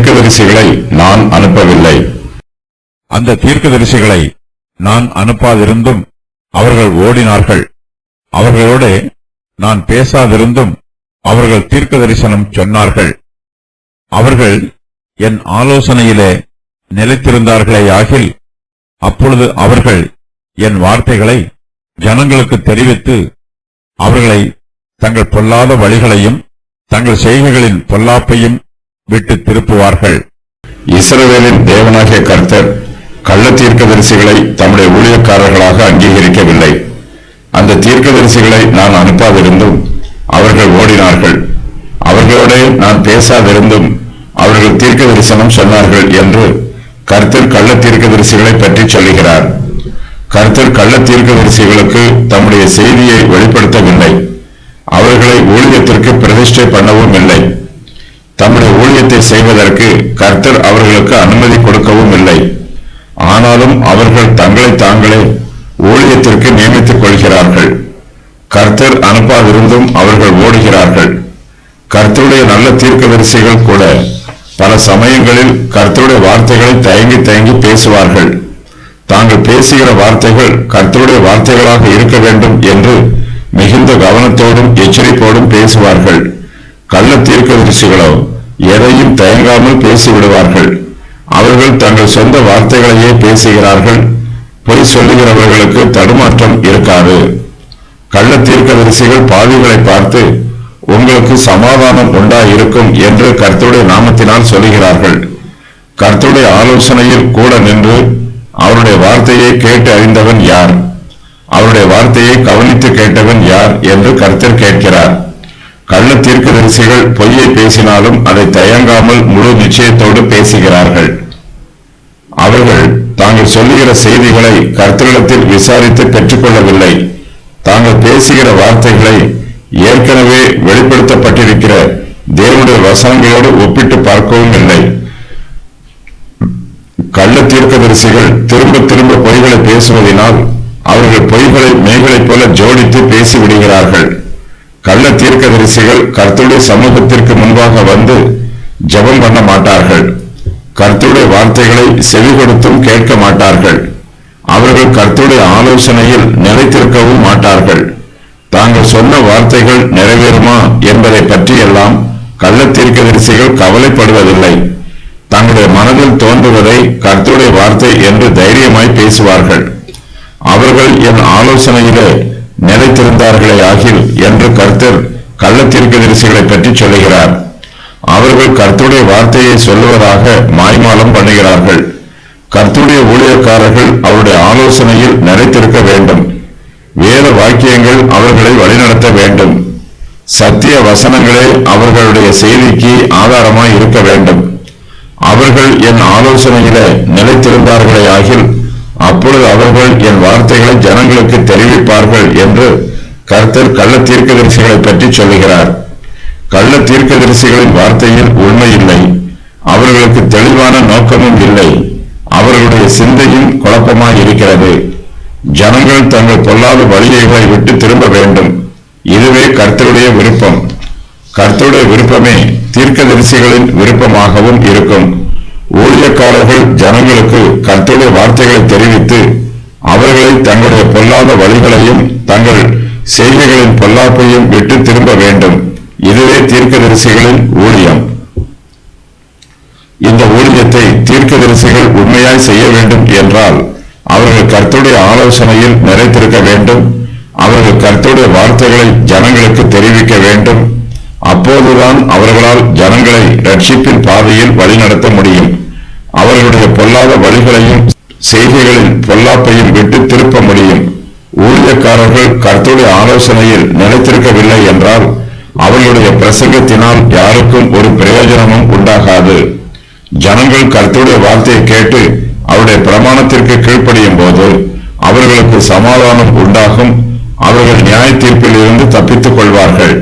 தீர்க்கதரிசிகளை நான் அனுப்பவில்லை. அந்த தீர்க்கதரிசிகளை நான் அனுப்பாதிருந்தும் அவர்கள் ஓடினார்கள். அவர்களோடு நான் பேசாதிருந்தும் அவர்கள் தீர்க்க தரிசனம் சொன்னார்கள். அவர்கள் என் ஆலோசனையிலே நிலைத்திருந்தார்களேயாகில் அப்பொழுது அவர்கள் என் வார்த்தைகளை ஜனங்களுக்கு தெரிவித்து அவர்களை தங்கள் பொல்லாத வழிகளையும் தங்கள் செய்கைகளின் பொல்லாப்பையும் விட்டு திருப்புவார்கள். இஸ்ரவேலின் தேவனாகிய கர்த்தர் கள்ள தீர்க்கதரிசிகளை தம்முடைய ஊழியக்காரர்களாக அங்கீகரிக்கவில்லை. அந்த தீர்க்கதரிசிகளை நான் அனுப்பாதிருந்தும் அவர்கள் ஓடினார்கள். அவர்களோடு நான் பேசாதிருந்தும் அவர்கள் தீர்க்க தரிசனம் சொன்னார்கள் என்று கர்த்தர் கள்ள தீர்க்கதரிசிகளை பற்றி சொல்லுகிறார். கர்த்தர் கள்ள தீர்க்கதரிசிகளுக்கு தம்முடைய செய்தியை வெளிப்படுத்தவில்லை. அவர்களை ஊழியத்திற்கு பிரதிஷ்டை பண்ணவும் இல்லை. தம்முடைய ஊழியத்தை செய்வதற்கு கர்த்தர் அவர்களுக்கு அனுமதி கொடுக்கவும் இல்லை. ஆனாலும் அவர்கள் தங்களை தாங்களே ஊழியத்திற்கு நியமித்துக் கொள்கிறார்கள். கர்த்தர் அனுப்பாதிருந்தும் அவர்கள் ஓடுகிறார்கள். கர்த்தருடைய நல்ல தீர்க்கதரிசிகள் கூட பல சமயங்களில் கர்த்தருடைய வார்த்தைகளை தயங்கி தயங்கி பேசுவார்கள். தாங்கள் பேசுகிற வார்த்தைகள் கர்த்தருடைய வார்த்தைகளாக இருக்க வேண்டும் என்று மிகுந்த கவனத்தோடும் எச்சரிப்போடும் பேசுவார்கள். கள்ள தீர்க்கதரிசிகளோ எதையும் தயங்காமல் பேசிவிடுவார்கள். அவர்கள் தங்கள் சொந்த வார்த்தைகளையே பேசுகிறார்கள். பொய் சொல்லுகிறவர்களுக்கு தடுமாற்றம் இருக்காது. கள்ள தீர்க்கதரிசிகள் பாவிகளை பார்த்து உங்களுக்கு சமாதானம் உண்டாயிருக்கும் என்று கர்த்தருடைய நாமத்தினால் சொல்லுகிறார்கள். கர்த்தருடைய ஆலோசனையில் கூட நின்று அவருடைய வார்த்தையை கேட்டு அறிந்தவன் யார்? அவருடைய வார்த்தையை கவனித்து கேட்டவன் யார் என்று கர்த்தர் கேட்கிறார். கள்ள தீர்க்கதரிசிகள் பொய்யை பேசினாலும் அதை தயங்காமல் முழு நிச்சயத்தோடு பேசுகிறார்கள். அவர்கள் தாங்கள் சொல்லுகிற செய்திகளை கர்த்தரிடத்தில் விசாரித்து பெற்றுக்கொள்ளவில்லை. தாங்கள் பேசுகிற வார்த்தைகளை ஏற்கனவே வெளிப்படுத்தப்பட்டிருக்கிற தேவனுடைய வசனங்களோடு ஒப்பிட்டு பார்க்கவும் இல்லை. கள்ள தீர்க்கதரிசிகள் திரும்ப திரும்ப பொய்களை பேசுவதனால் அவர்கள் பொய்களை மேகளைப் போல ஜோடித்து பேசிவிடுகிறார்கள். கள்ள தீர்க்கதரிசிகள் கர்த்தருடைய சமூகத்திற்கு முன்பாக வந்து ஜெபம் பண்ண மாட்டார்கள். கர்த்தருடைய வார்த்தைகளை செவி கொடுத்தும் கேட்க மாட்டார்கள். அவர்கள் கர்த்தருடைய ஆலோசனையில் நிலைத்திருக்கவும் மாட்டார்கள். தாங்கள் சொன்ன வார்த்தைகள் நிறைவேறுமா என்பதை பற்றியெல்லாம் கள்ள தீர்க்கதரிசிகள் கவலைப்படுவதில்லை. தங்களுடைய மனதில் தோன்றுவதை கர்த்தருடைய வார்த்தை என்று தைரியமாய் பேசுவார்கள். அவர்கள் என் ஆலோசனையிலே நிலைத்திருந்தார்களே ஆகில் என்று கர்த்தர் கள்ள தீர்க்கதரிசிகளை பற்றி சொல்லுகிறார். அவர்கள் கர்த்தருடைய வார்த்தையை சொல்லுவதாக மாய்மாலம் பண்ணுகிறார்கள். கர்த்தருடைய ஊழியக்காரர்கள் அவருடைய ஆலோசனையில் நிலைத்திருக்க வேண்டும். வேத வாக்கியங்கள் அவர்களை வழிநடத்த வேண்டும். சத்திய வசனங்களே அவர்களுடைய செய்திக்கு ஆதாரமாய் இருக்க வேண்டும். அவர்கள் என் ஆலோசனையில நிலைத்திருந்தார்களே ஆகில் அப்பொழுது அவர்கள் என் வார்த்தைகளை ஜனங்களுக்கு தெரிவிப்பார்கள் என்று கர்த்தர் கள்ள தீர்க்கதரிசிகளை பற்றி சொல்லுகிறார். கள்ள தீர்க்கதரிசிகளின் வார்த்தையில் உண்மை இல்லை. அவர்களுக்கு தெளிவான நோக்கமும் இல்லை. அவர்களுடைய சிந்தையும் குழப்பமாய் இருக்கிறது. ஜனங்கள் தங்கள் பொல்லாத வழிகளை விட்டு திரும்ப வேண்டும். இதுவே கர்த்தருடைய விருப்பம். கர்த்தருடைய விருப்பமே தீர்க்கதரிசிகளின் விருப்பமாகவும் இருக்கும். ஊழியக்காரர்கள் ஜனங்களுக்கு கர்த்தருடைய வார்த்தைகளை தெரிவித்து அவர்களை தங்களுடைய பொல்லாத வழிகளையும் தங்கள் செய்கைகளின் பொல்லாப்பையும் விட்டு திரும்ப வேண்டும். இதுவே தீர்க்கதரிசிகளின் ஊழியம். இந்த ஊழியத்தை தீர்க்கதரிசிகள் உண்மையாய் செய்ய வேண்டும் என்றால் அவர்கள் கர்த்தருடைய ஆலோசனையில் நிறைத்திருக்க வேண்டும். அவர்கள் கர்த்தருடைய வார்த்தைகளை ஜனங்களுக்கு தெரிவிக்க வேண்டும். அப்போதுதான் அவர்களால் ஜனங்களை ரட்சிப்பின் பாதையில் வழிநடத்த முடியும். அவர்களுடைய பொல்லாத வழிகளையும் செய்கைகளின் பொல்லாப்பையும் விட்டு திருப்ப முடியும். ஊழியக்காரர்கள் கர்த்தருடைய ஆலோசனையில் நிலைத்திருக்கவில்லை என்றால் அவர்களுடைய பிரசங்கத்தினால் யாருக்கும் ஒரு பிரயோஜனமும் உண்டாகாது. ஜனங்கள் கர்த்தருடைய வார்த்தையை கேட்டு அவருடைய பிரமாணத்திற்கு கீழ்ப்படியும் போது அவர்களுக்கு சமாதானம் உண்டாகும். அவர்கள் நியாய தீர்ப்பில் இருந்து தப்பித்துக் கொள்வார்கள்.